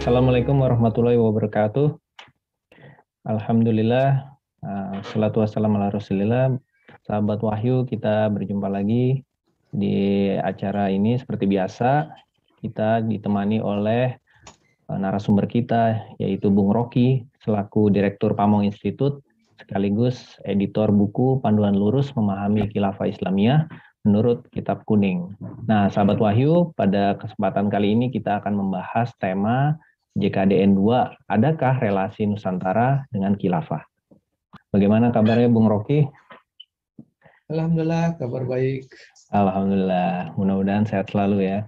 Assalamualaikum warahmatullahi wabarakatuh. Alhamdulillah, salatu wassalamu ala rasulillah. Sahabat Wahyu, kita berjumpa lagi di acara ini. Seperti biasa, kita ditemani oleh narasumber kita, yaitu Bung Rocky, selaku Direktur Pamong Institut, sekaligus editor buku Panduan Lurus Memahami Khilafah Islamiyah menurut Kitab Kuning. Nah, sahabat Wahyu, pada kesempatan kali ini kita akan membahas tema JKDN 2, adakah relasi Nusantara dengan khilafah? Bagaimana kabarnya Bung Rocky? Alhamdulillah, kabar baik. Alhamdulillah, mudah-mudahan sehat selalu ya.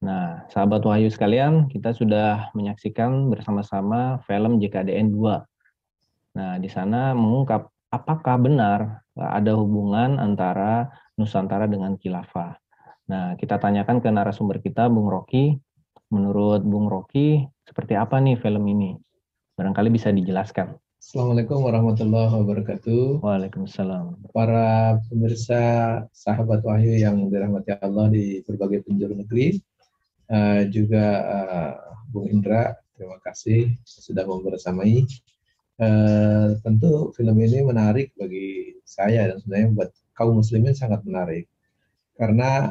Nah, sahabat Wahyu sekalian, kita sudah menyaksikan bersama-sama film JKDN 2. Nah, di sana mengungkap apakah benar ada hubungan antara Nusantara dengan khilafah. Nah, kita tanyakan ke narasumber kita, Bung Rocky. Menurut Bung Rocky, seperti apa nih film ini? Barangkali bisa dijelaskan. Assalamualaikum warahmatullahi wabarakatuh. Waalaikumsalam. Para pemirsa sahabat Wahyu yang dirahmati Allah di berbagai penjuru negeri, juga Bung Indra, terima kasih sudah membersamai. Tentu film ini menarik bagi saya dan sebenarnya buat kaum muslimin sangat menarik. Karena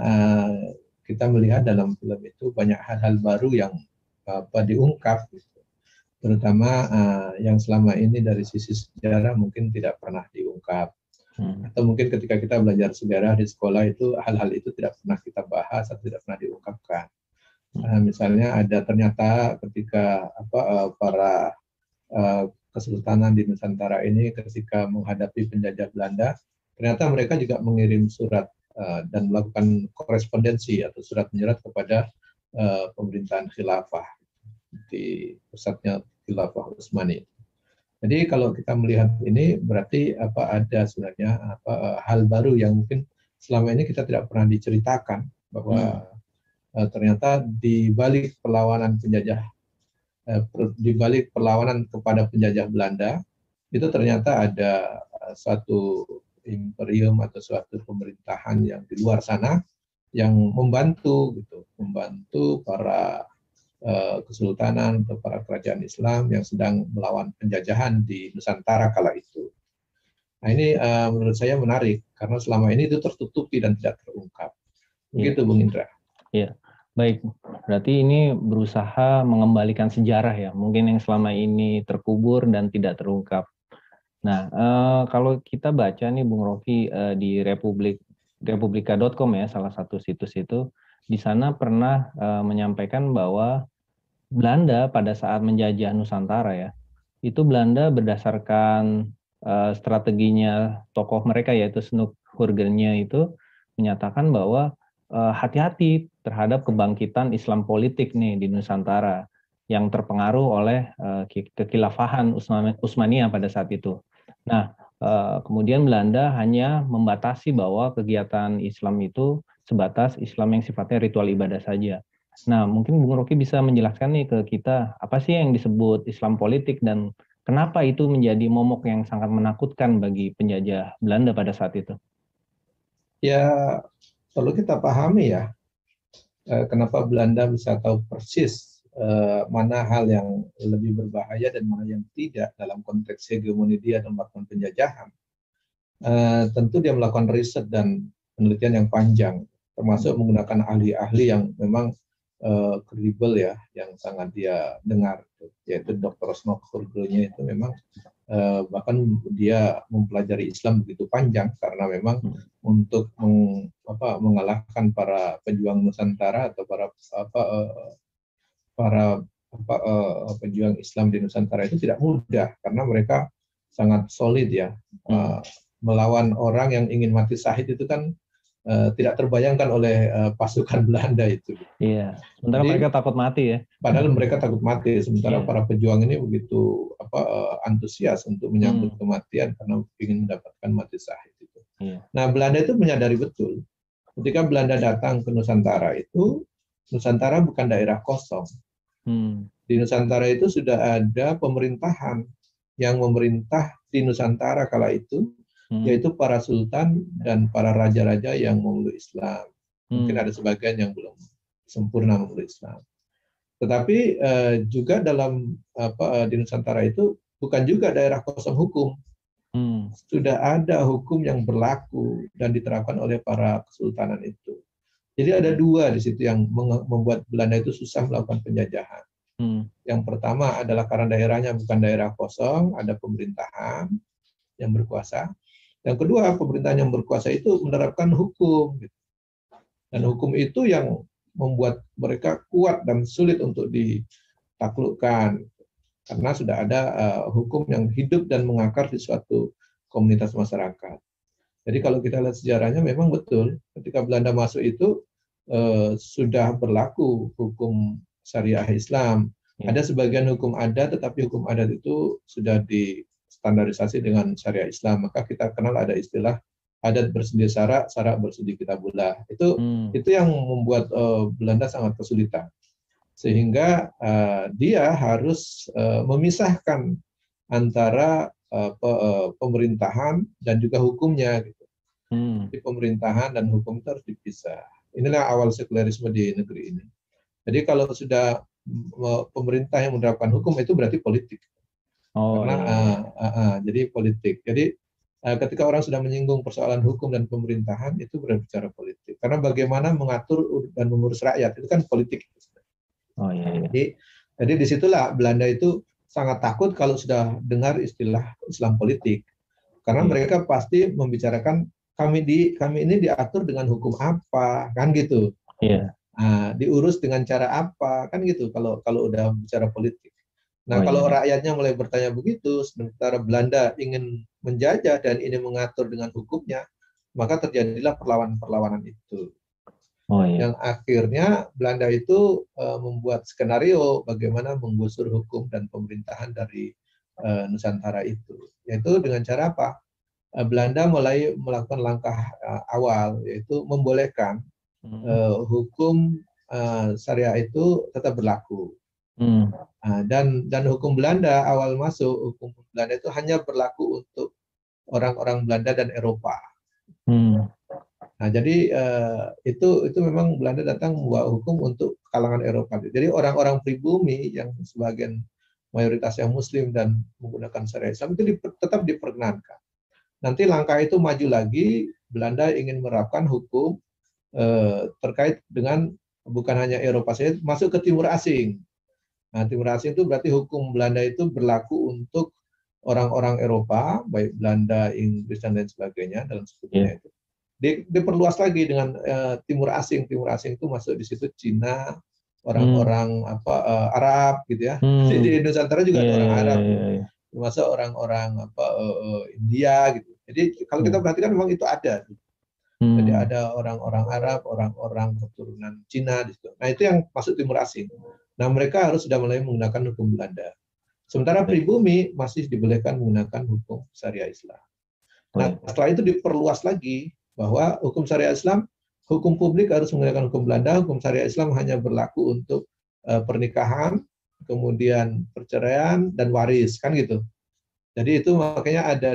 kita melihat dalam film itu banyak hal-hal baru yang diungkap, terutama yang selama ini dari sisi sejarah mungkin tidak pernah diungkap. Atau mungkin ketika kita belajar sejarah di sekolah itu hal-hal itu tidak pernah kita bahas atau tidak pernah diungkapkan. Misalnya ada ternyata ketika para kesultanan di Nusantara ini ketika menghadapi penjajah Belanda, ternyata mereka juga mengirim surat dan melakukan korespondensi atau surat menyurat kepada pemerintahan khilafah di pusatnya khilafah Utsmani. Jadi kalau kita melihat ini berarti ada sebenarnya hal baru yang mungkin selama ini kita tidak pernah diceritakan bahwa ternyata di balik perlawanan penjajah, di balik perlawanan kepada penjajah Belanda itu ternyata ada suatu imperium atau suatu pemerintahan yang di luar sana yang membantu para kesultanan atau para kerajaan Islam yang sedang melawan penjajahan di Nusantara kala itu. Nah ini menurut saya menarik karena selama ini itu tertutupi dan tidak terungkap. Begitu Bung Indra. Iya, baik. Berarti ini berusaha mengembalikan sejarah ya, mungkin yang selama ini terkubur dan tidak terungkap. Nah, kalau kita baca nih Bung Rocky di republika.com ya, salah satu situs itu, di sana pernah menyampaikan bahwa Belanda pada saat menjajah Nusantara ya, itu Belanda berdasarkan strateginya tokoh mereka yaitu Snoek Hurgenje itu menyatakan bahwa hati-hati terhadap kebangkitan Islam politik nih di Nusantara yang terpengaruh oleh kekhilafahan Utsmaniyah pada saat itu. Nah, kemudian Belanda hanya membatasi bahwa kegiatan Islam itu sebatas Islam yang sifatnya ritual ibadah saja. Nah, mungkin Bung Rocky bisa menjelaskan nih ke kita, apa sih yang disebut Islam politik dan kenapa itu menjadi momok yang sangat menakutkan bagi penjajah Belanda pada saat itu? Ya, perlu kita pahami ya, kenapa Belanda bisa tahu persis mana hal yang lebih berbahaya dan mana yang tidak dalam konteks hegemoni dia dan melakukan penjajahan. Tentu dia melakukan riset dan penelitian yang panjang, termasuk menggunakan ahli-ahli yang memang kredibel ya, yang sangat dia dengar, yaitu Dr. Snoek Hurgenje itu memang bahkan dia mempelajari Islam begitu panjang karena memang untuk mengalahkan para pejuang Nusantara atau para pejuang Islam di Nusantara itu tidak mudah karena mereka sangat solid ya. Melawan orang yang ingin mati syahid itu kan tidak terbayangkan oleh pasukan Belanda itu. Iya, sementara mereka takut mati ya. Padahal mereka takut mati, sementara para pejuang ini begitu antusias untuk menyambut kematian karena ingin mendapatkan mati syahid itu. Nah, Belanda itu menyadari betul ketika Belanda datang ke Nusantara itu, Nusantara bukan daerah kosong. Di Nusantara itu sudah ada pemerintahan yang memerintah di Nusantara kala itu, yaitu para sultan dan para raja-raja yang memeluk Islam. Mungkin ada sebagian yang belum sempurna memeluk Islam. Tetapi juga dalam di Nusantara itu bukan juga daerah kosong hukum. Sudah ada hukum yang berlaku dan diterapkan oleh para kesultanan itu. Jadi ada dua di situ yang membuat Belanda itu susah melakukan penjajahan. Yang pertama adalah karena daerahnya bukan daerah kosong, ada pemerintahan yang berkuasa. Yang kedua, pemerintahan yang berkuasa itu menerapkan hukum. Dan hukum itu yang membuat mereka kuat dan sulit untuk ditaklukkan. Karena sudah ada hukum yang hidup dan mengakar di suatu komunitas masyarakat. Jadi kalau kita lihat sejarahnya memang betul, ketika Belanda masuk itu sudah berlaku hukum syariah Islam. Ada sebagian hukum adat, tetapi hukum adat itu sudah distandarisasi dengan syariah Islam. Maka kita kenal ada istilah adat bersedia syarak, syarak bersedia kitabullah. Itu yang membuat Belanda sangat kesulitan. Sehingga dia harus memisahkan antara pemerintahan dan juga hukumnya. Gitu. Di pemerintahan dan hukum itu harus dipisah. Inilah awal sekularisme di negeri ini. Jadi kalau sudah pemerintah yang menerapkan hukum itu berarti politik. Jadi politik. Jadi ketika orang sudah menyinggung persoalan hukum dan pemerintahan itu berbicara politik. Karena bagaimana mengatur dan mengurus rakyat itu kan politik. Jadi disitulah Belanda itu sangat takut kalau sudah dengar istilah Islam politik. Karena mereka pasti membicarakan kami ini diatur dengan hukum apa, kan gitu. Diurus dengan cara apa, kan gitu kalau udah bicara politik. Nah, kalau rakyatnya mulai bertanya begitu, sementara Belanda ingin menjajah dan ini mengatur dengan hukumnya, maka terjadilah perlawanan-perlawanan itu. Yang akhirnya Belanda itu membuat skenario bagaimana menggusur hukum dan pemerintahan dari Nusantara itu. Yaitu dengan cara apa? Belanda mulai melakukan langkah awal, yaitu membolehkan hukum syariah itu tetap berlaku. Dan hukum Belanda awal masuk, hukum Belanda itu hanya berlaku untuk orang-orang Belanda dan Eropa. Nah, jadi itu memang Belanda datang membawa hukum untuk kalangan Eropa. Jadi orang-orang pribumi yang sebagian mayoritas yang Muslim dan menggunakan syariat Islam itu tetap diperkenankan. Nanti langkah itu maju lagi, Belanda ingin menerapkan hukum terkait dengan bukan hanya Eropa saja, masuk ke timur asing. Nah, timur asing itu berarti hukum Belanda itu berlaku untuk orang-orang Eropa, baik Belanda, Inggris dan lain sebagainya dalam sebutnya itu. Diperluas lagi dengan timur asing. Timur asing itu masuk di situ Cina, orang-orang Arab gitu ya. Di Nusantara juga ada orang Arab, termasuk orang-orang India gitu. Jadi kalau kita perhatikan memang itu ada. Jadi ada orang-orang Arab, orang-orang keturunan Cina di situ. Nah, itu yang masuk timur asing. Nah, mereka harus sudah mulai menggunakan hukum Belanda. Sementara pribumi masih dibolehkan menggunakan hukum syariah Islam. Nah, setelah itu diperluas lagi bahwa hukum syariah Islam, hukum publik harus menggunakan hukum Belanda, hukum syariah Islam hanya berlaku untuk pernikahan, kemudian perceraian dan waris, kan gitu. Jadi itu makanya ada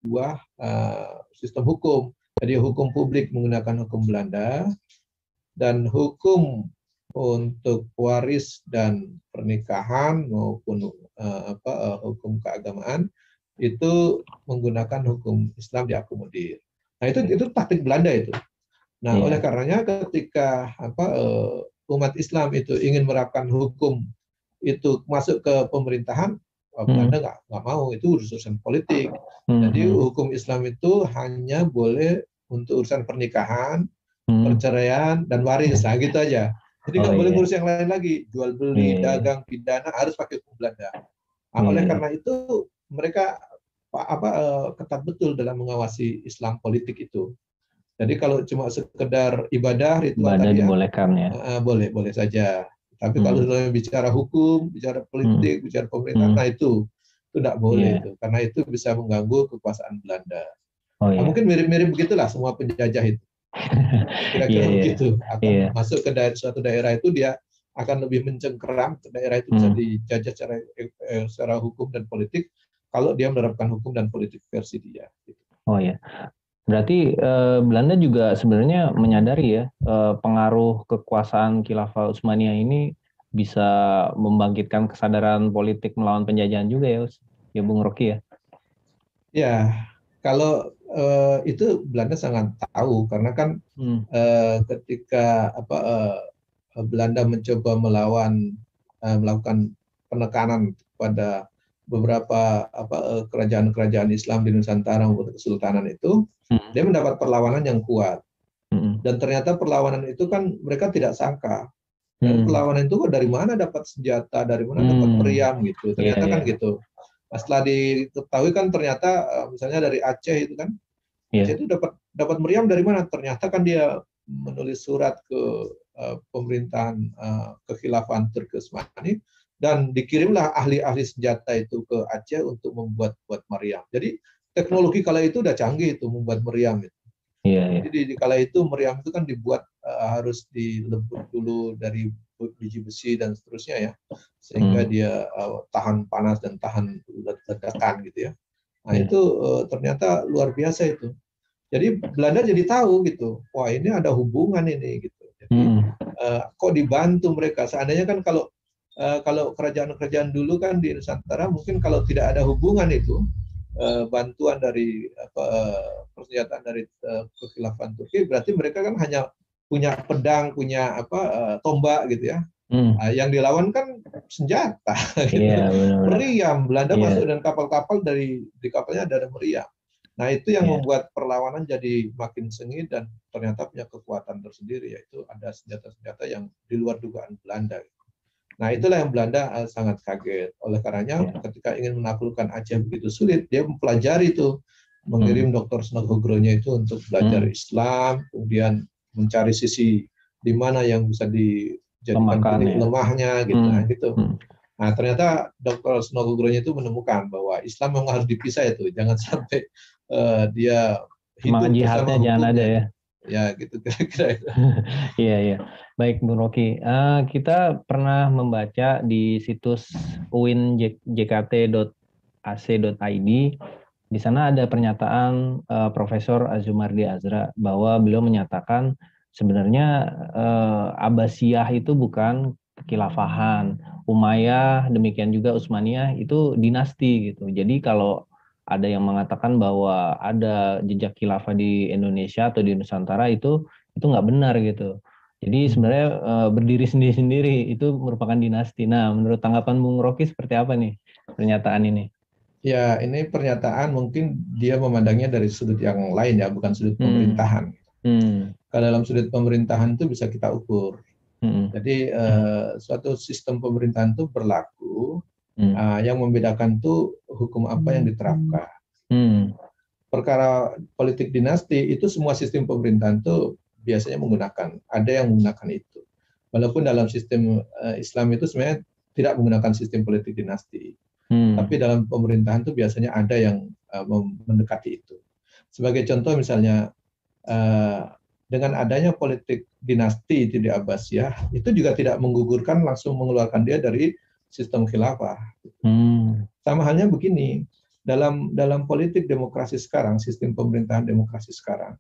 dua sistem hukum. Jadi hukum publik menggunakan hukum Belanda dan hukum untuk waris dan pernikahan maupun hukum keagamaan itu menggunakan hukum Islam diakomodir. Nah, itu taktik Belanda itu. Nah, oleh karenanya ketika umat Islam itu ingin menerapkan hukum itu masuk ke pemerintahan, Belanda nggak mau, itu urusan politik. Jadi hukum Islam itu hanya boleh untuk urusan pernikahan, perceraian dan waris, nah gitu aja. Jadi nggak boleh ngurus yang lain lagi, jual beli, dagang, pidana harus pakai hukum Belanda. Nah, oleh karena itu mereka ketat betul dalam mengawasi Islam politik itu. Jadi kalau cuma sekedar ibadah ritual tadi dibolehkan ya. Boleh saja. Tapi kalau sudah bicara hukum, bicara politik, bicara pemerintahan, nah itu tidak boleh itu, karena itu bisa mengganggu kekuasaan Belanda. Nah, mungkin mirip-mirip begitulah semua penjajah itu. Kira-kira begitu. Akan masuk ke suatu daerah itu dia akan lebih mencengkeram, daerah itu bisa dijajah secara hukum dan politik kalau dia menerapkan hukum dan politik versi dia. Berarti Belanda juga sebenarnya menyadari ya pengaruh kekuasaan Khilafah Utsmaniyah ini bisa membangkitkan kesadaran politik melawan penjajahan juga ya, ya Bung Rocky ya. Ya, kalau itu Belanda sangat tahu karena kan ketika Belanda mencoba melakukan penekanan pada beberapa kerajaan-kerajaan Islam di Nusantara maupun Kesultanan itu, dia mendapat perlawanan yang kuat. Dan ternyata perlawanan itu kan mereka tidak sangka. Dan perlawanan itu dari mana dapat senjata, dari mana dapat meriam gitu. Ternyata kan gitu. Nah, setelah diketahui kan ternyata misalnya dari Aceh itu kan, Aceh itu dapat meriam dari mana? Ternyata kan dia menulis surat ke pemerintahan kekhilafahan Turki Utsmani dan dikirimlah ahli-ahli senjata itu ke Aceh untuk membuat meriam. Jadi teknologi kala itu udah canggih itu membuat meriam itu. Jadi di kala itu meriam itu kan dibuat harus dilebur dulu dari biji besi dan seterusnya ya, sehingga dia tahan panas dan tahan ledakan gitu ya. Nah itu ternyata luar biasa itu. Jadi Belanda jadi tahu gitu, wah ini ada hubungan ini gitu. Jadi kok dibantu mereka? Seandainya kan kalau kerajaan-kerajaan dulu kan di Nusantara mungkin kalau tidak ada hubungan itu bantuan dari persenjataan dari kekhilafahan Turki, berarti mereka kan hanya punya pedang, punya tombak gitu ya. Yang dilawan kan senjata, gitu. Meriam. Belanda masuk dengan kapal-kapal di kapalnya ada meriam. Nah itu yang membuat perlawanan jadi makin sengit dan ternyata punya kekuatan tersendiri, yaitu ada senjata-senjata yang di luar dugaan Belanda. Nah itulah yang Belanda sangat kaget. Oleh karenanya ketika ingin menaklukkan Aceh begitu sulit, dia mempelajari itu, mengirim Dr. Snogogro-nya itu untuk belajar Islam, kemudian mencari sisi di mana yang bisa dijadikan titik lemahnya gitu. Nah ternyata Dr. Snogogro-nya itu menemukan bahwa Islam memang harus dipisah itu, jangan sampai dia hidup bersama hukumnya. Jangan ada ya. Ya gitu kira-kira itu. Iya iya. Baik Bung Rocky, kita pernah membaca di situs uinjkt.ac.id. Di sana ada pernyataan Profesor Azumardi Azra bahwa beliau menyatakan sebenarnya Abbasiyah itu bukan kekhilafahan, Umayyah demikian juga Utsmaniyah itu dinasti gitu. Jadi kalau ada yang mengatakan bahwa ada jejak khilafah di Indonesia atau di Nusantara itu nggak benar gitu. Jadi sebenarnya berdiri sendiri-sendiri itu merupakan dinasti. Nah, menurut tanggapan Bung Rocky seperti apa nih pernyataan ini? Ya, ini pernyataan mungkin dia memandangnya dari sudut yang lain ya, bukan sudut pemerintahan. Kalau dalam sudut pemerintahan itu bisa kita ukur. Jadi suatu sistem pemerintahan itu berlaku, yang membedakan itu hukum apa yang diterapkan. Perkara politik dinasti itu semua sistem pemerintahan itu biasanya menggunakan, ada yang menggunakan itu. Walaupun dalam sistem Islam itu sebenarnya tidak menggunakan sistem politik dinasti. Tapi dalam pemerintahan itu biasanya ada yang mendekati itu. Sebagai contoh misalnya dengan adanya politik dinasti itu di Abbasiyah, itu juga tidak menggugurkan langsung mengeluarkan dia dari sistem khilafah. Sama halnya begini, dalam politik demokrasi sekarang, sistem pemerintahan demokrasi sekarang,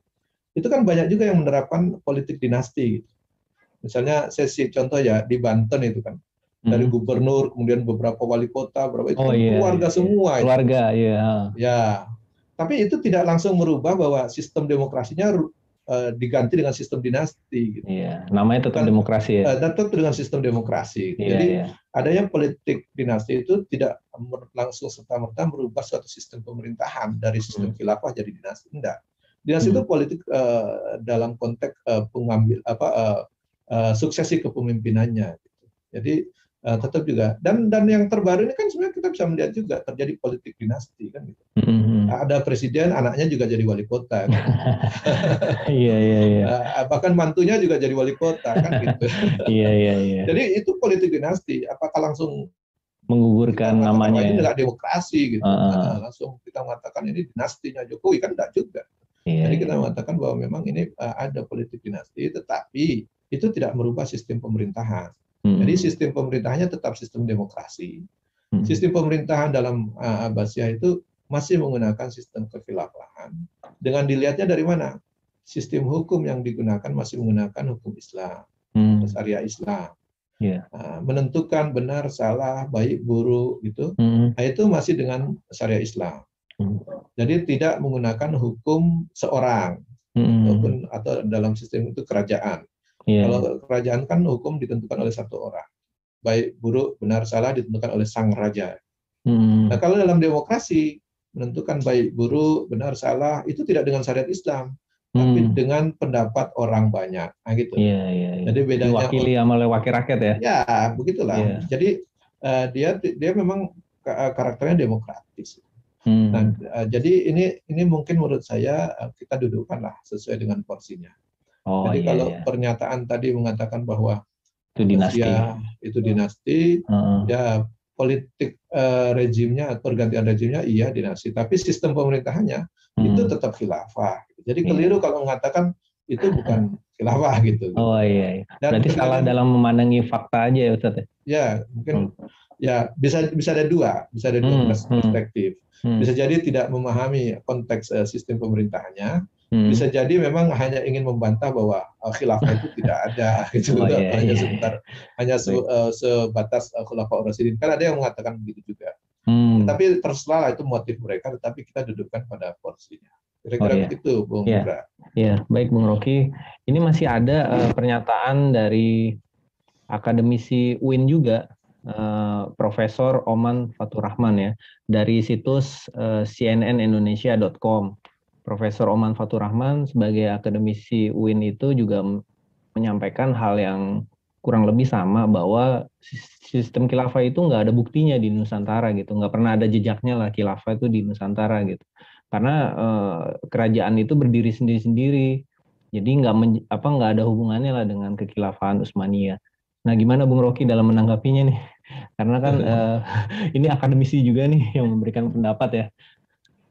itu kan banyak juga yang menerapkan politik dinasti. Misalnya saya contoh ya di Banten itu kan, dari gubernur, kemudian beberapa wali kota, itu kan keluarga semua. Keluarga, ya. Tapi itu tidak langsung merubah bahwa sistem demokrasinya diganti dengan sistem dinasti. Gitu. Iya, namanya tetap demokrasi ya. Tetap dengan sistem demokrasi. Jadi adanya politik dinasti itu tidak langsung serta-merta merubah suatu sistem pemerintahan dari sistem khilafah jadi dinasti. Tidak. Dinasti itu politik dalam konteks suksesi kepemimpinannya. Gitu. Jadi tetap juga dan yang terbaru ini kan sebenarnya kita bisa melihat juga terjadi politik dinasti kan gitu. Ada presiden, anaknya juga jadi wali kota kan. Iya. Bahkan mantunya juga jadi wali kota kan gitu. Iya. Jadi itu politik dinasti. Apakah langsung menggugurkan namanya ini nggak demokrasi gitu. Langsung kita mengatakan ini dinastinya Jokowi kan enggak juga. Jadi kita mengatakan bahwa memang ini ada politik dinasti, tetapi itu tidak merubah sistem pemerintahan. Jadi sistem pemerintahannya tetap sistem demokrasi. Sistem pemerintahan dalam Abbasiyah itu masih menggunakan sistem kekhilafahan. Dengan dilihatnya dari mana? Sistem hukum yang digunakan masih menggunakan hukum Islam, syariah Islam. Iya. menentukan benar, salah, baik, buruk gitu. Nah, itu masih dengan syariat Islam. Jadi tidak menggunakan hukum seorang ataupun atau dalam sistem itu kerajaan. Kalau kerajaan kan hukum ditentukan oleh satu orang. Baik, buruk, benar, salah ditentukan oleh sang raja. Nah, kalau dalam demokrasi menentukan baik, buruk, benar, salah itu tidak dengan syariat Islam, tapi dengan pendapat orang banyak. Nah, gitu. Jadi bedanya diwakili sama wakil rakyat ya. Ya, begitulah. Jadi dia memang karakternya demokratis. Nah, jadi ini mungkin menurut saya kita dudukkanlah sesuai dengan porsinya. Jadi kalau pernyataan tadi mengatakan bahwa itu dinasti, itu dinasti, ya politik rezimnya, pergantian rezimnya iya dinasti, tapi sistem pemerintahannya itu tetap khilafah. Jadi keliru kalau mengatakan itu bukan khilafah gitu. Oh iya. Berarti salah dalam memandangi fakta aja ya Ustaz. Ya, mungkin ya bisa ada dua perspektif. Bisa jadi tidak memahami konteks sistem pemerintahannya. Bisa jadi memang hanya ingin membantah bahwa khilafah itu tidak ada, gitu. Hanya sebatas khulafah Rasyidin. Kan ada yang mengatakan begitu juga. Tapi terserah itu motif mereka, tetapi kita dudukkan pada porsinya. Kira-kira begitu, Bung Indra. Ya, baik Bung Rocky. Ini masih ada pernyataan dari akademisi UIN juga, Profesor Oman Fatur Rahman ya, dari situs cnnindonesia.com. Profesor Oman Fatur Rahman sebagai akademisi UIN itu juga menyampaikan hal yang kurang lebih sama, bahwa sistem khilafah itu nggak ada buktinya di Nusantara gitu, nggak pernah ada jejaknya lah khilafah itu di Nusantara gitu, karena kerajaan itu berdiri sendiri-sendiri, jadi nggak ada hubungannya lah dengan kekhilafahan Utsmaniyah. Nah, gimana Bung Rocky dalam menanggapinya nih? Karena kan ini akademisi juga nih yang memberikan pendapat ya.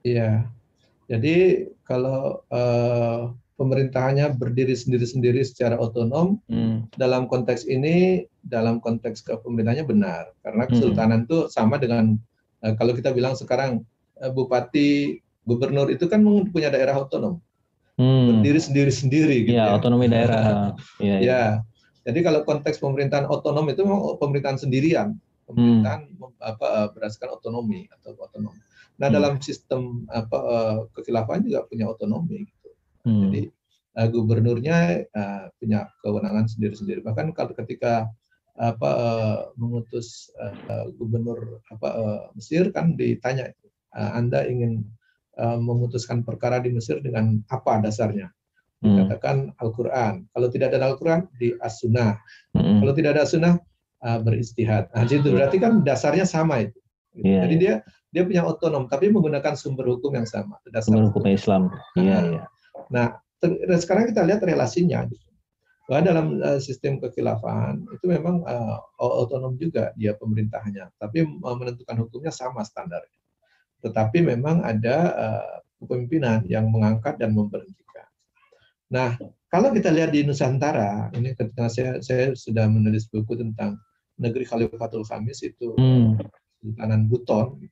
Iya. Jadi kalau pemerintahannya berdiri sendiri-sendiri secara otonom, dalam konteks ini, dalam konteks kepemerintahannya benar. Karena kesultanan itu sama dengan kalau kita bilang sekarang bupati, gubernur itu kan punya daerah otonom, berdiri sendiri-sendiri gitu ya. Otonomi daerah. Ya. Jadi kalau konteks pemerintahan otonom itu memang pemerintahan sendirian, pemerintahan berdasarkan otonomi atau otonom. Nah, dalam sistem kekhilafahan juga punya otonomi gitu. Jadi gubernurnya punya kewenangan sendiri-sendiri. Bahkan kalau ketika mengutus gubernur Mesir kan ditanya, Anda ingin memutuskan perkara di Mesir dengan apa dasarnya? Dikatakan Al-Quran. Kalau tidak ada Al-Quran, di As-Sunnah. Kalau tidak ada As-Sunnah, beristihad. Nah, itu berarti kan dasarnya sama itu. Gitu. Jadi dia punya otonom, tapi menggunakan sumber hukum yang sama. Sumber hukum Islam. Nah, sekarang kita lihat relasinya. Gitu. Bahwa dalam sistem kekhilafahan itu memang otonom juga dia pemerintahannya, tapi menentukan hukumnya sama standarnya. Tetapi memang ada kepemimpinan yang mengangkat dan memberhentikan. Nah, kalau kita lihat di Nusantara, ini ketika saya sudah menulis buku tentang negeri Khalifatul Khamis itu Sultanan Buton.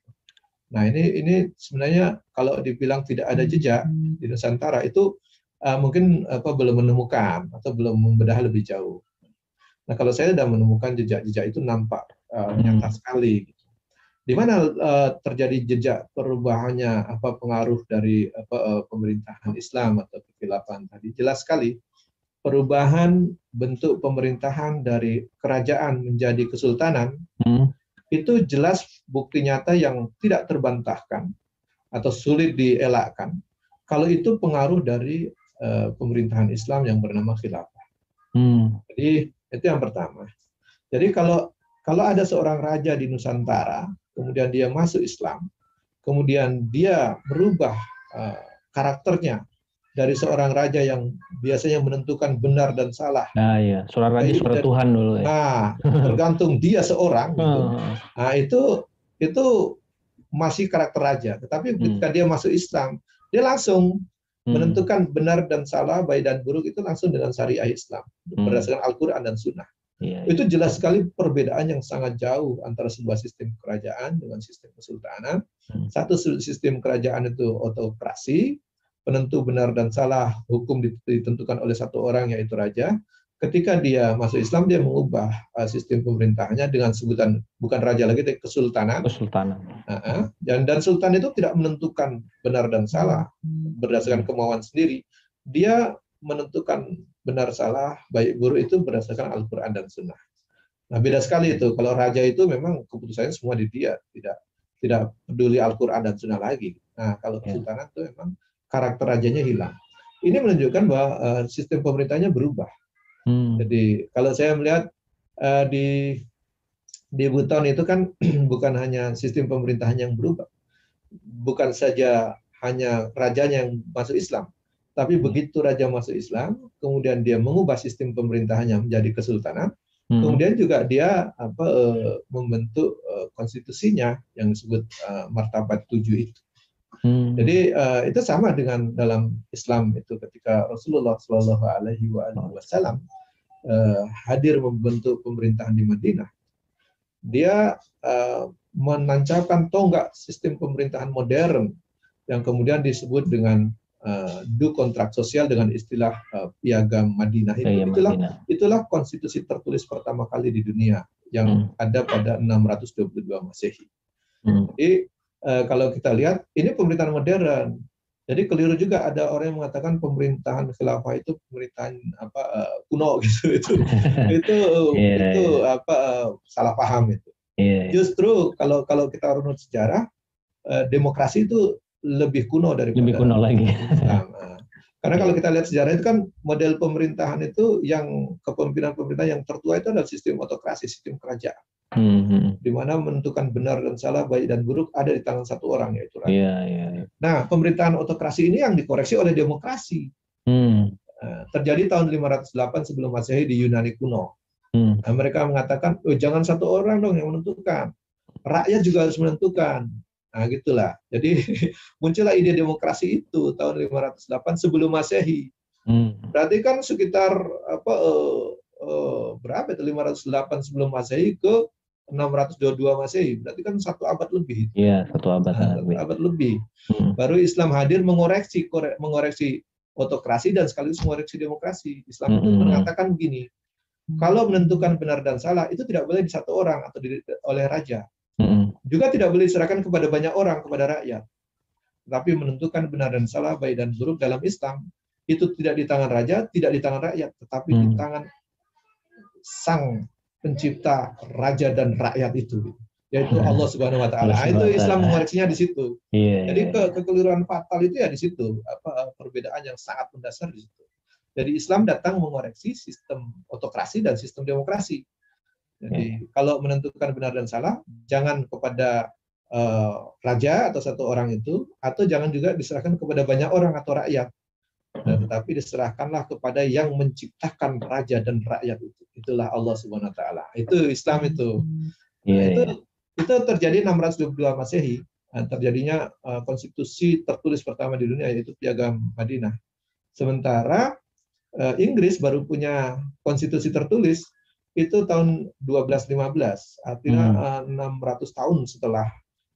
Nah, ini sebenarnya kalau dibilang tidak ada jejak di Nusantara itu mungkin belum menemukan atau belum membedah lebih jauh. Nah, kalau saya sudah menemukan jejak-jejak itu nampak nyata sekali. Di mana terjadi jejak perubahannya, pengaruh dari pemerintahan Islam atau kekhilafahan tadi, jelas sekali perubahan bentuk pemerintahan dari kerajaan menjadi kesultanan itu jelas bukti nyata yang tidak terbantahkan atau sulit dielakkan kalau itu pengaruh dari pemerintahan Islam yang bernama khilafah. Jadi itu yang pertama. Jadi kalau ada seorang raja di Nusantara, kemudian dia masuk Islam, kemudian dia merubah karakternya dari seorang raja yang biasanya menentukan benar dan salah. Nah, iya, suara raja suara Tuhan dulu ya. Nah, tergantung dia seorang gitu. Nah, itu masih karakter raja. Tetapi ketika dia masuk Islam, dia langsung menentukan benar dan salah, baik dan buruk itu langsung dengan syariah Islam berdasarkan Al-Quran dan Sunnah. Itu jelas sekali perbedaan yang sangat jauh antara sebuah sistem kerajaan dengan sistem kesultanan. Satu sistem kerajaan itu autokrasi, penentu benar dan salah, hukum ditentukan oleh satu orang yaitu raja. ketika dia masuk Islam, dia mengubah sistem pemerintahannya dengan sebutan bukan raja lagi, tapi kesultanan. Kesultanan. Dan sultan itu tidak menentukan benar dan salah berdasarkan kemauan sendiri. Dia menentukan benar salah, baik buruk itu berdasarkan Al-Quran dan Sunnah. Nah, beda sekali itu. Kalau raja itu memang keputusannya semua di dia, tidak peduli Al-Quran dan Sunnah lagi. Nah, kalau kesultanan itu memang karakter rajanya hilang. Ini menunjukkan bahwa sistem pemerintahnya berubah. Jadi kalau saya melihat di Buton itu kan bukan hanya sistem pemerintahan yang berubah, bukan saja hanya rajanya yang masuk Islam, tapi begitu raja masuk Islam, kemudian dia mengubah sistem pemerintahannya menjadi kesultanan, kemudian juga dia membentuk konstitusinya yang disebut martabat 7 itu. Jadi itu sama dengan dalam Islam itu ketika Rasulullah Shallallahu Alaihi Wasallam hadir membentuk pemerintahan di Madinah, dia menancapkan tonggak sistem pemerintahan modern yang kemudian disebut dengan du kontrak sosial dengan istilah piagam Madinah itu. Itulah konstitusi tertulis pertama kali di dunia yang ada pada 622 Masehi. Jadi kalau kita lihat ini pemerintahan modern. Jadi keliru juga ada orang yang mengatakan pemerintahan khilafah itu pemerintahan kuno gitu. itu salah paham itu. Justru kalau kita runut sejarah, demokrasi itu lebih kuno daripada lebih kuno lagi. Islam. Karena kalau kita lihat sejarah itu kan model pemerintahan itu yang kepemimpinan pemerintahan yang tertua itu adalah sistem otokrasi, sistem kerajaan. Di mana menentukan benar dan salah, baik dan buruk ada di tangan satu orang, yaitu raja. Nah, pemerintahan otokrasi ini yang dikoreksi oleh demokrasi. Terjadi tahun 508 sebelum Masehi di Yunani kuno. Nah, mereka mengatakan, jangan satu orang dong yang menentukan, rakyat juga harus menentukan. Nah, gitulah. Jadi muncullah ide demokrasi itu tahun 508 sebelum Masehi. Berarti kan sekitar berapa itu 508 sebelum Masehi ke 622 Masehi, berarti kan 1 abad lebih. Iya, 1 abad. 1 abad lebih. Baru Islam hadir mengoreksi otokrasi dan sekaligus mengoreksi demokrasi. Islam itu mengatakan begini, kalau menentukan benar dan salah itu tidak boleh di satu orang atau oleh raja. Juga tidak boleh diserahkan kepada banyak orang, kepada rakyat. Tapi menentukan benar dan salah, baik dan buruk dalam Islam itu tidak di tangan raja, tidak di tangan rakyat, tetapi di tangan sang pencipta raja dan rakyat itu, yaitu Allah Subhanahu wa taala. Itu Islam mengoreksinya di situ. Jadi kekeliruan fatal itu ya di situ, perbedaan yang sangat mendasar di situ. Jadi Islam datang mengoreksi sistem otokrasi dan sistem demokrasi. Jadi kalau menentukan benar dan salah, jangan kepada raja atau satu orang itu, atau jangan juga diserahkan kepada banyak orang atau rakyat. Tetapi diserahkanlah kepada yang menciptakan raja dan rakyat itu. Itulah Allah Subhanahu wa taala. Itu Islam itu. Itu terjadi 622 Masehi. Terjadinya konstitusi tertulis pertama di dunia, yaitu Piagam Madinah. Sementara Inggris baru punya konstitusi tertulis itu tahun 1215. Artinya 600 tahun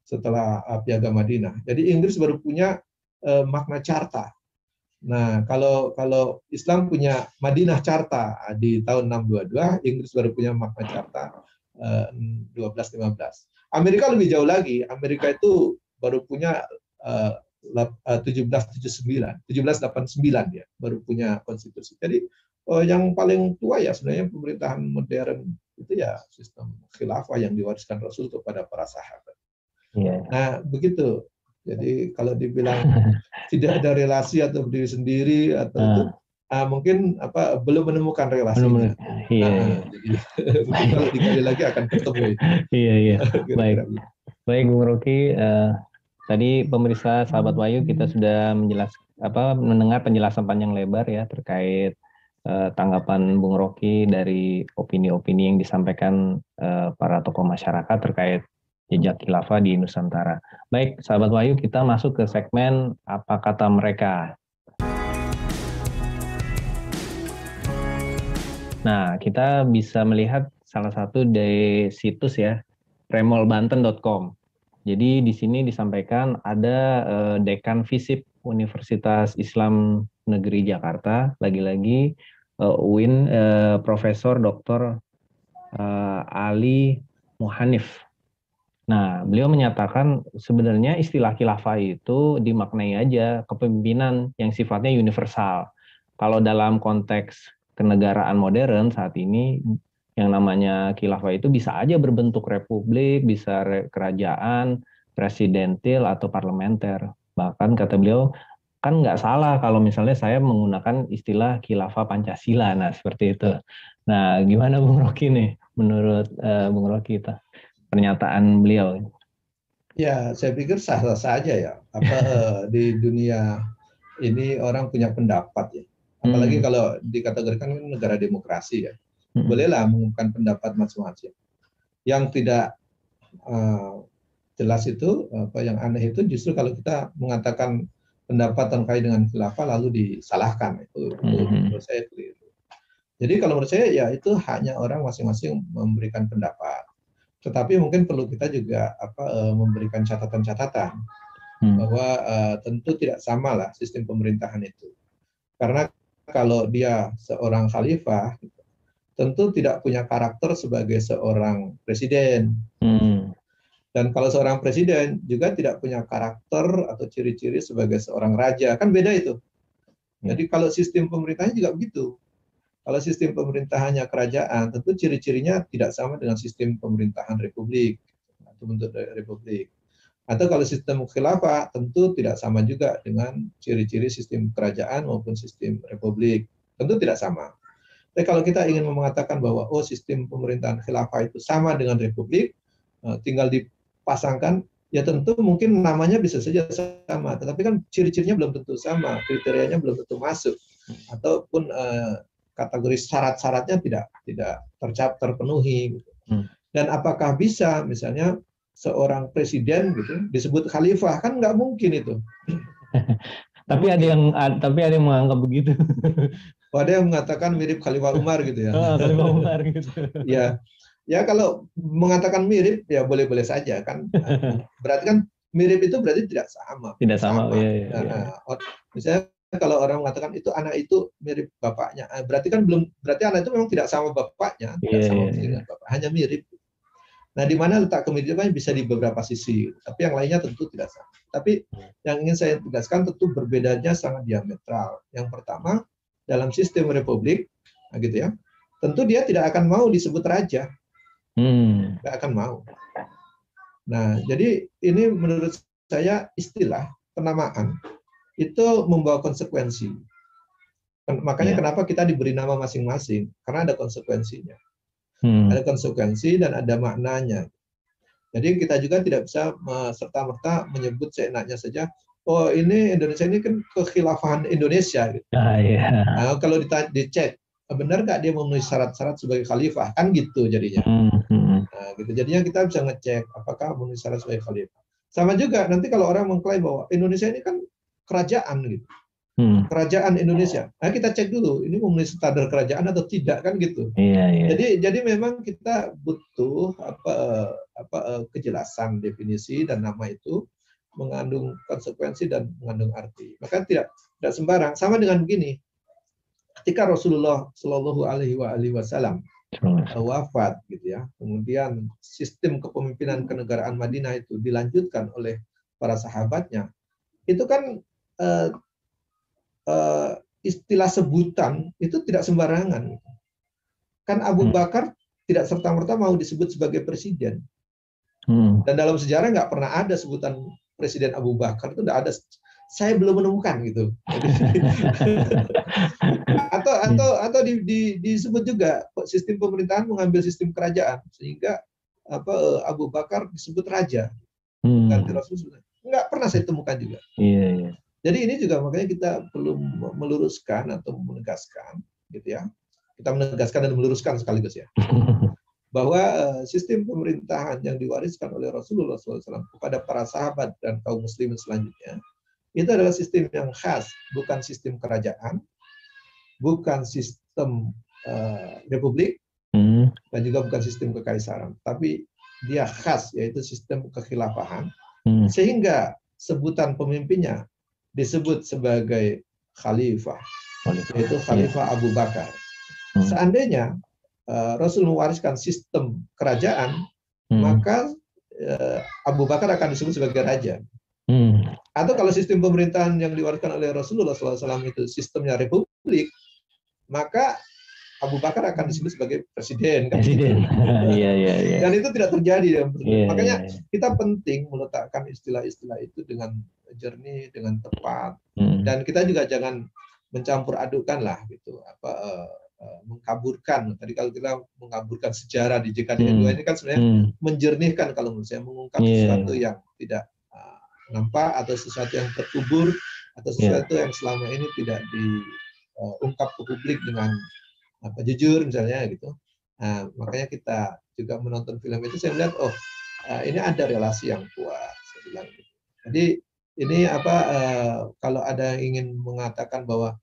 setelah Piagam Madinah. Jadi Inggris baru punya Magna Carta. Nah, kalau Islam punya Madinah Carta di tahun 622, Inggris baru punya Magna Carta 1215. Amerika lebih jauh lagi. Amerika itu baru punya 1789 ya, baru punya konstitusi. Jadi yang paling tua ya sebenarnya pemerintahan modern itu ya sistem khilafah yang diwariskan Rasul kepada para sahabat. Nah, begitu. Jadi kalau dibilang tidak ada relasi atau berdiri sendiri atau itu mungkin belum menemukan relasinya. Jadi mungkin kalau digali lagi akan ketemu. Baik Bung Rocky, tadi pemirsa sahabat Wahyu kita sudah mendengar penjelasan panjang lebar ya terkait tanggapan Bung Rocky dari opini-opini yang disampaikan para tokoh masyarakat terkait jejak khilafah di Nusantara. Baik, sahabat Wahyu, kita masuk ke segmen Apa Kata Mereka. Nah, kita bisa melihat salah satu dari situs ya, remolbanten.com. Jadi di sini disampaikan ada Dekan FISIP Universitas Islam Negeri Jakarta, lagi-lagi UIN, Profesor Dr. Ali Muhanif. Nah, beliau menyatakan sebenarnya istilah khilafah itu dimaknai aja kepemimpinan yang sifatnya universal. Kalau dalam konteks kenegaraan modern saat ini, yang namanya khilafah itu bisa aja berbentuk republik, bisa kerajaan, presidentil, atau parlementer. Bahkan kata beliau, kan nggak salah kalau misalnya saya menggunakan istilah khilafah Pancasila. Nah, seperti itu. Nah, gimana Bung Rocky nih, menurut Bung Rocky itu? Pernyataan beliau. Ya, saya pikir sah-sah saja ya. Di dunia ini orang punya pendapat ya. Apalagi kalau dikategorikan negara demokrasi ya. Bolehlah mengungkapkan pendapat masing-masing. Yang tidak jelas itu, yang aneh itu justru kalau kita mengatakan pendapat terkait dengan khilafah lalu disalahkan. Itu menurut saya keliru. Jadi kalau menurut saya ya itu hanya orang masing-masing memberikan pendapat. Tetapi mungkin perlu kita juga memberikan catatan-catatan bahwa tentu tidak sama lah sistem pemerintahan itu. Karena kalau dia seorang khalifah, tentu tidak punya karakter sebagai seorang presiden. Dan kalau seorang presiden juga tidak punya karakter atau ciri-ciri sebagai seorang raja, kan beda itu. Jadi kalau sistem pemerintahannya juga begitu. Kalau sistem pemerintahannya kerajaan, tentu ciri-cirinya tidak sama dengan sistem pemerintahan republik atau bentuk republik. Atau kalau sistem khilafah, tentu tidak sama juga dengan ciri-ciri sistem kerajaan maupun sistem republik. Tentu tidak sama. Tapi kalau kita ingin mengatakan bahwa sistem pemerintahan khilafah itu sama dengan republik, tinggal dipasangkan, ya tentu mungkin namanya bisa saja sama, tetapi kan ciri-cirinya belum tentu sama, kriterianya belum tentu masuk, ataupun kategori syarat-syaratnya tidak terpenuhi. Dan apakah bisa misalnya seorang presiden gitu disebut khalifah? Kan nggak mungkin itu. Tapi ada yang menganggap begitu. Ada yang mengatakan mirip Khalifah Umar gitu ya. Khalifah Umar gitu. Ya kalau mengatakan mirip ya boleh-boleh saja kan. Berarti kan mirip itu berarti tidak sama. Tidak sama. Ya. Misalnya kalau orang mengatakan itu anak itu mirip bapaknya, berarti anak itu memang tidak sama bapaknya, tidak sama dengan bapak, hanya mirip. Nah, di mana letak kemiripannya bisa di beberapa sisi, tapi yang lainnya tentu tidak sama. Tapi yang ingin saya tegaskan tentu berbedanya sangat diametral. Yang pertama, dalam sistem republik, gitu ya, tentu dia tidak akan mau disebut raja, tidak akan mau. Nah, jadi ini menurut saya istilah penamaan itu membawa konsekuensi. Makanya kenapa kita diberi nama masing-masing, karena ada konsekuensinya. Ada konsekuensi dan ada maknanya. Jadi kita juga tidak bisa serta-merta menyebut seenaknya saja, oh ini Indonesia ini kan kekhilafahan Indonesia. Gitu. Nah, kalau dicek, benar nggak dia memenuhi syarat-syarat sebagai khalifah? Kan gitu jadinya. Nah, gitu. Jadinya kita bisa ngecek apakah memenuhi syarat sebagai khalifah. Sama juga nanti kalau orang mengklaim bahwa Indonesia ini kan kerajaan gitu. Kerajaan Indonesia. Nah, kita cek dulu ini memenuhi standar kerajaan atau tidak kan gitu. Jadi memang kita butuh kejelasan definisi dan nama itu mengandung konsekuensi dan mengandung arti. Maka tidak sembarang. Sama dengan begini. Ketika Rasulullah Shallallahu Alaihi Wasallam wafat gitu ya, kemudian sistem kepemimpinan kenegaraan Madinah itu dilanjutkan oleh para sahabatnya, itu kan istilah sebutan itu tidak sembarangan. Kan Abu Bakar tidak serta-merta mau disebut sebagai presiden. Dan dalam sejarah nggak pernah ada sebutan presiden Abu Bakar, itu tidak ada. Saya belum menemukan gitu. atau disebut juga sistem pemerintahan mengambil sistem kerajaan sehingga Abu Bakar disebut raja. Ganti Rasul. Nggak pernah saya temukan juga. Jadi ini juga makanya kita perlu meluruskan atau menegaskan, gitu ya. Kita menegaskan dan meluruskan sekaligus ya, bahwa sistem pemerintahan yang diwariskan oleh Rasulullah SAW kepada para sahabat dan kaum muslimin selanjutnya itu adalah sistem yang khas, bukan sistem kerajaan, bukan sistem republik, dan juga bukan sistem kekaisaran, tapi dia khas, yaitu sistem kekhilafahan, sehingga sebutan pemimpinnya disebut sebagai khalifah, yaitu Khalifah Abu Bakar. Seandainya Rasul mewariskan sistem kerajaan, maka Abu Bakar akan disebut sebagai raja. Atau kalau sistem pemerintahan yang diwariskan oleh Rasulullah SAW itu sistemnya republik, maka Abu Bakar akan disebut sebagai presiden. Presiden. Iya, iya, iya. Dan itu tidak terjadi. Makanya iya. kita penting meletakkan istilah-istilah itu dengan jernih, dengan tepat. Dan kita juga jangan mencampur adukan lah, gitu. Mengkaburkan. Tadi kalau kita mengkaburkan sejarah di JKD2 ini kan sebenarnya menjernihkan, kalau menurut saya, mengungkap sesuatu yang tidak nampak, atau sesuatu yang terkubur, atau sesuatu yang selama ini tidak diungkap ke publik dengan jujur misalnya gitu. Nah, makanya kita juga menonton film itu, saya melihat ini ada relasi yang kuat, saya bilang gitu. Jadi ini kalau ada yang ingin mengatakan bahwa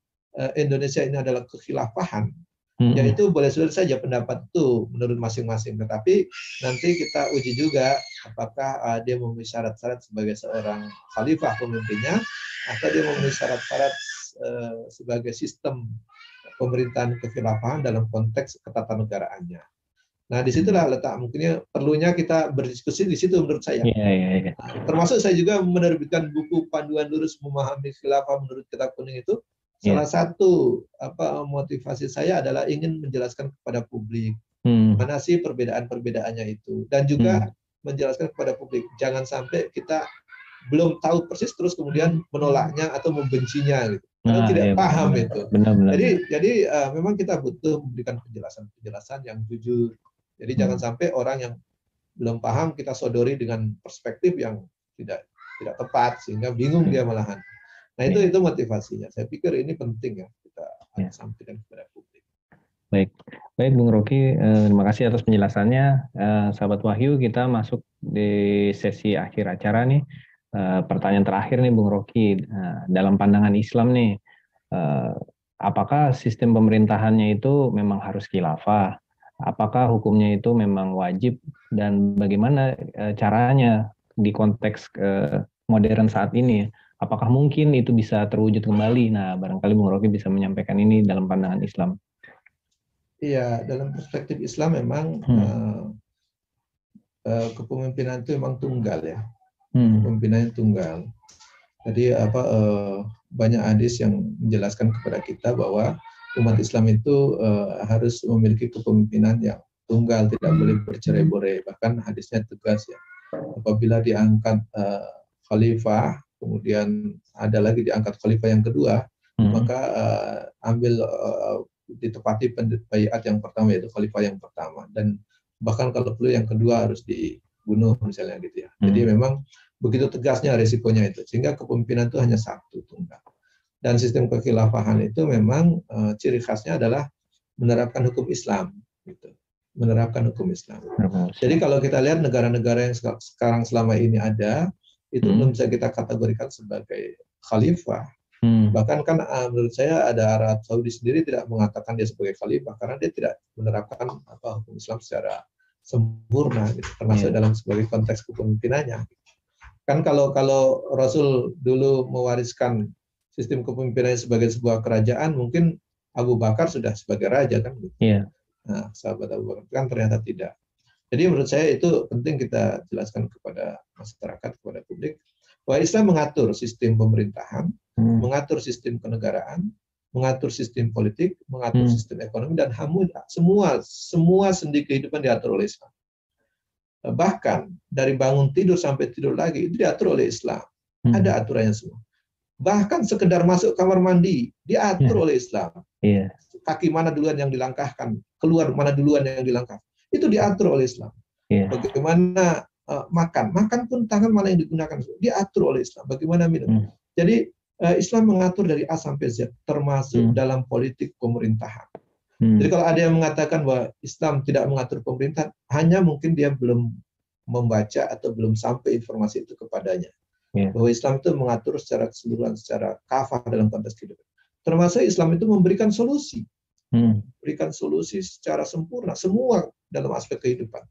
Indonesia ini adalah kekhilafahan, yaitu boleh saja pendapat itu menurut masing-masing, tetapi nanti kita uji juga apakah dia memenuhi syarat-syarat sebagai seorang khalifah pemimpinnya, atau dia memenuhi syarat-syarat sebagai sistem pemerintahan kekhilafahan dalam konteks ketatanegaraan-nya. Nah, disitulah letak mungkinnya perlunya kita berdiskusi di situ menurut saya. Nah, termasuk saya juga menerbitkan buku Panduan Lurus Memahami Khilafah menurut Kitab Kuning itu. Salah satu motivasi saya adalah ingin menjelaskan kepada publik mana sih perbedaan-perbedaannya itu, dan juga menjelaskan kepada publik jangan sampai kita belum tahu persis terus kemudian menolaknya atau membencinya gitu. Karena tidak paham itu. Benar. Jadi memang kita butuh memberikan penjelasan yang jujur. Jadi jangan sampai orang yang belum paham kita sodori dengan perspektif yang tidak tepat sehingga bingung dia malahan. Nah, itu motivasinya. Saya pikir ini penting ya kita sampaikan kepada publik. Baik, Bung Rocky, terima kasih atas penjelasannya. Sahabat Wahyu, kita masuk di sesi akhir acara nih. Pertanyaan terakhir nih, Bung Rocky. Dalam pandangan Islam nih, apakah sistem pemerintahannya itu memang harus khilafah? Apakah hukumnya itu memang wajib? Dan bagaimana caranya di konteks modern saat ini? Apakah mungkin itu bisa terwujud kembali? Nah, barangkali Bung Rocky bisa menyampaikan ini dalam pandangan Islam. Iya, dalam perspektif Islam memang kepemimpinan itu memang tunggal ya. Kepemimpinannya tunggal. Jadi banyak hadis yang menjelaskan kepada kita bahwa umat Islam itu harus memiliki kepemimpinan yang tunggal, tidak boleh bercerai-berai. Bahkan hadisnya tegas ya. Apabila diangkat khalifah, kemudian ada lagi diangkat khalifah yang kedua, maka ambil ditepati bayat yang pertama, yaitu khalifah yang pertama, dan bahkan kalau perlu yang kedua harus dibunuh misalnya gitu ya. Jadi memang begitu tegasnya risikonya itu, sehingga kepemimpinan itu hanya satu tunggal. Dan sistem kekhilafahan itu memang ciri khasnya adalah menerapkan hukum Islam gitu. Menerapkan hukum Islam. Jadi kalau kita lihat negara-negara yang sekarang selama ini ada, itu belum bisa kita kategorikan sebagai khalifah. Bahkan kan menurut saya ada Arab Saudi sendiri tidak mengatakan dia sebagai khalifah karena dia tidak menerapkan hukum Islam secara sempurna, gitu, termasuk dalam sebagai konteks kepemimpinannya. Kan kalau Rasul dulu mewariskan sistem kepemimpinannya sebagai sebuah kerajaan, mungkin Abu Bakar sudah sebagai raja kan? Gitu. Nah, sahabat Abu Bakar kan ternyata tidak. Jadi menurut saya itu penting kita jelaskan kepada masyarakat, kepada publik, bahwa Islam mengatur sistem pemerintahan, mengatur sistem kenegaraan, mengatur sistem politik, mengatur sistem ekonomi, dan semua sendi kehidupan diatur oleh Islam. Bahkan dari bangun tidur sampai tidur lagi itu diatur oleh Islam. Ada aturannya semua. Bahkan sekedar masuk kamar mandi diatur oleh Islam. Kaki mana duluan yang dilangkahkan, keluar mana duluan yang dilangkahkan. Itu diatur oleh Islam. Bagaimana makan pun tangan mana yang digunakan, diatur oleh Islam. Bagaimana minum. Jadi Islam mengatur dari A sampai Z, termasuk dalam politik pemerintahan. Jadi kalau ada yang mengatakan bahwa Islam tidak mengatur pemerintahan, hanya mungkin dia belum membaca atau belum sampai informasi itu kepadanya. Bahwa Islam itu mengatur secara keseluruhan, secara kafah dalam konteks kehidupan. Termasuk Islam itu memberikan solusi. Berikan solusi secara sempurna, semua dalam aspek kehidupan.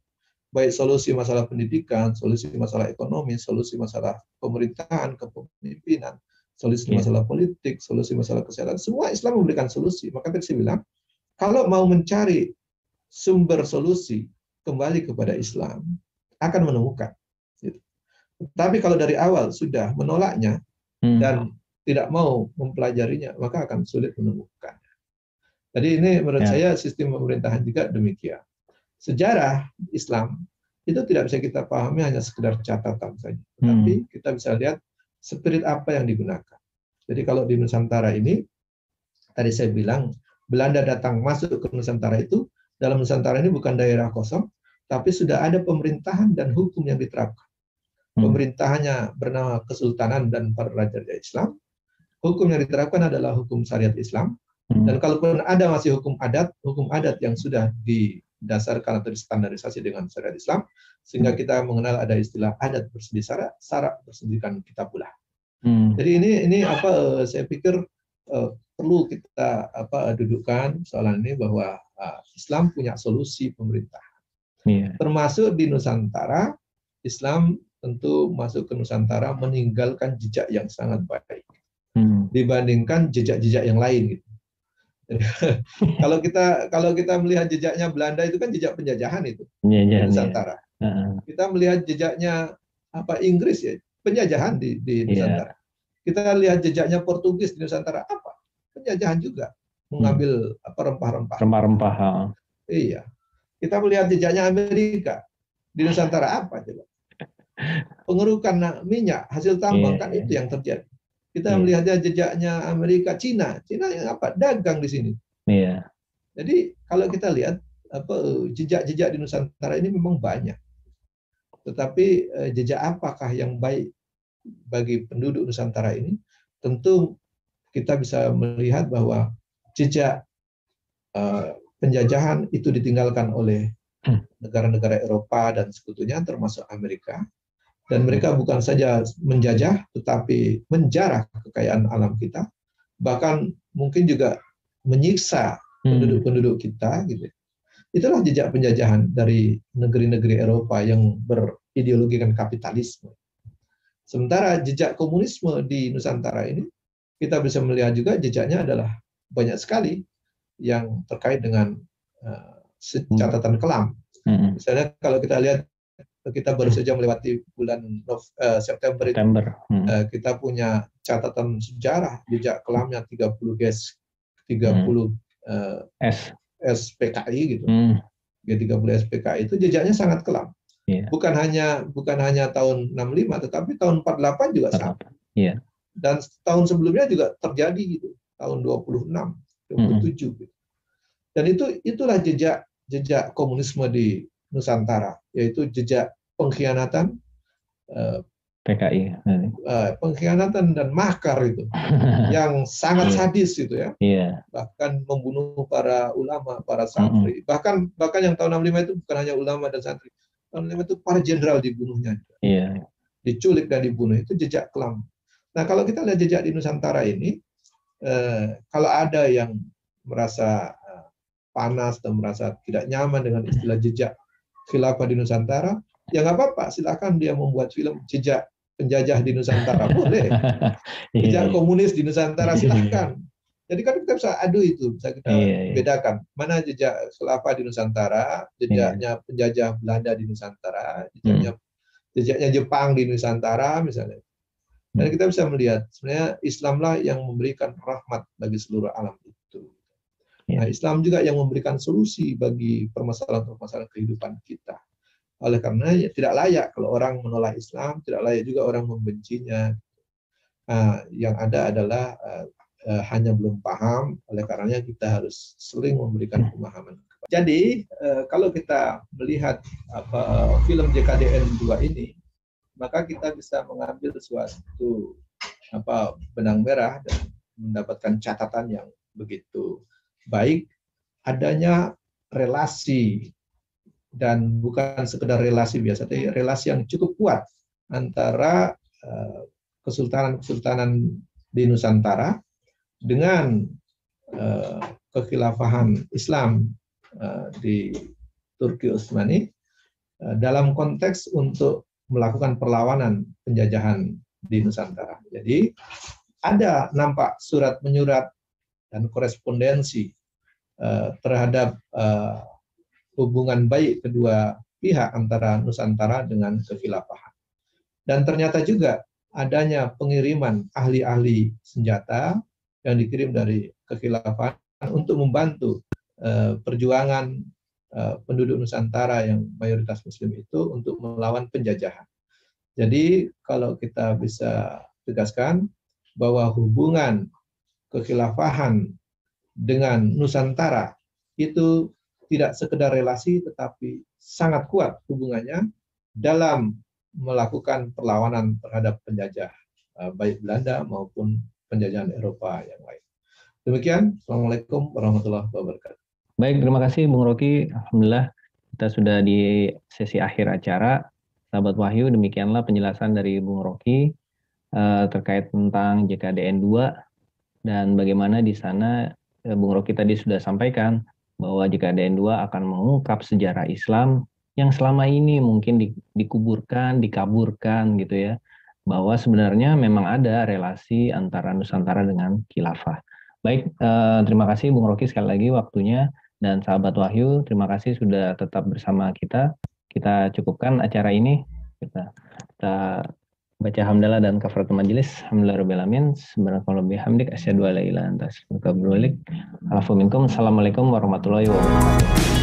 Baik solusi masalah pendidikan, solusi masalah ekonomi, solusi masalah pemerintahan, kepemimpinan, solusi masalah politik, solusi masalah kesehatan. Semua Islam memberikan solusi. Maka tadi saya bilang, kalau mau mencari sumber solusi kembali kepada Islam akan menemukan. Tapi kalau dari awal sudah menolaknya dan tidak mau mempelajarinya, maka akan sulit menemukan. Jadi ini menurut saya sistem pemerintahan juga demikian. Sejarah Islam itu tidak bisa kita pahami hanya sekedar catatan saja, tapi kita bisa lihat spirit apa yang digunakan. Jadi kalau di Nusantara ini, tadi saya bilang Belanda datang masuk ke Nusantara itu, dalam Nusantara ini bukan daerah kosong, tapi sudah ada pemerintahan dan hukum yang diterapkan. Pemerintahannya bernama Kesultanan dan para raja-raja Islam. Hukum yang diterapkan adalah hukum syariat Islam. Dan kalaupun ada masih hukum adat yang sudah didasarkan atau distandarisasi dengan syariat Islam, sehingga kita mengenal ada istilah adat bersedi syarat bersedikan kita pula. Jadi ini apa saya pikir perlu kita dudukkan soalan ini bahwa Islam punya solusi pemerintahan. Termasuk di Nusantara, Islam tentu masuk ke Nusantara meninggalkan jejak yang sangat baik dibandingkan jejak-jejak yang lain gitu. Kalau kita melihat jejaknya Belanda itu kan jejak penjajahan itu di Nusantara. Kita melihat jejaknya Inggris ya penjajahan di Nusantara. Kita lihat jejaknya Portugis di Nusantara penjajahan juga mengambil rempah-rempah. Iya. Kita melihat jejaknya Amerika di Nusantara apa coba? Pengerukan minyak hasil tambang kan itu yang terjadi. Kita melihatnya jejaknya Amerika, Cina yang dagang di sini. Jadi kalau kita lihat jejak-jejak di Nusantara ini memang banyak. Tetapi jejak apakah yang baik bagi penduduk Nusantara ini? Tentu kita bisa melihat bahwa jejak penjajahan itu ditinggalkan oleh negara-negara Eropa dan sekutunya termasuk Amerika. Dan mereka bukan saja menjajah, tetapi menjarah kekayaan alam kita, bahkan mungkin juga menyiksa penduduk-penduduk kita. Gitu. Itulah jejak penjajahan dari negeri-negeri Eropa yang berideologikan kapitalisme. Sementara jejak komunisme di Nusantara ini, kita bisa melihat juga jejaknya adalah banyak sekali yang terkait dengan catatan kelam. Misalnya kalau kita lihat, kita baru saja melewati bulan September. Kita punya catatan sejarah jejak kelamnya 30 SPKI gitu. G30 SPKI itu jejaknya sangat kelam. Bukan hanya tahun 65 tetapi tahun 48 juga sama. Dan tahun sebelumnya juga terjadi gitu, tahun 26, 27 gitu. Dan itulah jejak komunisme di Nusantara, yaitu jejak pengkhianatan PKI, pengkhianatan dan makar itu, yang sangat sadis itu ya, bahkan membunuh para ulama, para santri, bahkan yang tahun 65 itu bukan hanya ulama dan santri, tahun 65 itu para jenderal dibunuhnya, diculik dan dibunuh, itu jejak kelam. Nah kalau kita lihat jejak di Nusantara ini, kalau ada yang merasa panas dan merasa tidak nyaman dengan istilah jejak khilafah di Nusantara, ya nggak apa-apa, silakan dia membuat film jejak penjajah di Nusantara, boleh. Jejak komunis di Nusantara, silakan. Jadi kan kita bisa adu itu, bisa kita bedakan mana jejak khilafah di Nusantara, jejaknya penjajah Belanda di Nusantara, jejaknya Jepang di Nusantara misalnya. Dan kita bisa melihat sebenarnya Islamlah yang memberikan rahmat bagi seluruh alam itu. Nah, Islam juga yang memberikan solusi bagi permasalahan-permasalahan kehidupan kita. Oleh karena tidak layak kalau orang menolak Islam, tidak layak juga orang membencinya. Yang ada adalah hanya belum paham, oleh karenanya kita harus sering memberikan pemahaman. Jadi kalau kita melihat film JKDN 2 ini, maka kita bisa mengambil suatu benang merah dan mendapatkan catatan yang begitu baik, adanya relasi, dan bukan sekedar relasi biasa, tapi relasi yang cukup kuat antara kesultanan-kesultanan di Nusantara dengan kekhilafahan Islam di Turki Utsmani dalam konteks untuk melakukan perlawanan penjajahan di Nusantara. Jadi ada nampak surat menyurat dan korespondensi terhadap hubungan baik kedua pihak antara Nusantara dengan kekhilafahan. Dan ternyata juga adanya pengiriman ahli-ahli senjata yang dikirim dari kekhilafahan untuk membantu perjuangan penduduk Nusantara yang mayoritas Muslim itu untuk melawan penjajahan. Jadi kalau kita bisa tegaskan bahwa hubungan kekhilafahan dengan Nusantara itu tidak sekedar relasi tetapi sangat kuat hubungannya dalam melakukan perlawanan terhadap penjajah baik Belanda maupun penjajahan Eropa yang lain. Demikian, Assalamualaikum warahmatullahi wabarakatuh. Baik, terima kasih Bung Rocky. Alhamdulillah kita sudah di sesi akhir acara. Sahabat Wahyu, demikianlah penjelasan dari Bung Rocky terkait tentang JKDN 2 dan bagaimana di sana Bung Rocky tadi sudah sampaikan bahwa JKDN 2 akan mengungkap sejarah Islam yang selama ini mungkin dikuburkan, dikaburkan gitu ya, bahwa sebenarnya memang ada relasi antara Nusantara dengan khilafah. Baik, terima kasih Bung Rocky sekali lagi waktunya, dan sahabat Wahyu, terima kasih sudah tetap bersama kita. Kita cukupkan acara ini, kita baca hamdalah dan kafaratul majelis. Alhamdulillah rabbil alamin. Subhanakallahumma bihamdik asyhadu an la ilaha illa anta astaghfiruka wa atubu ilaik. Assalamualaikum warahmatullahi wabarakatuh.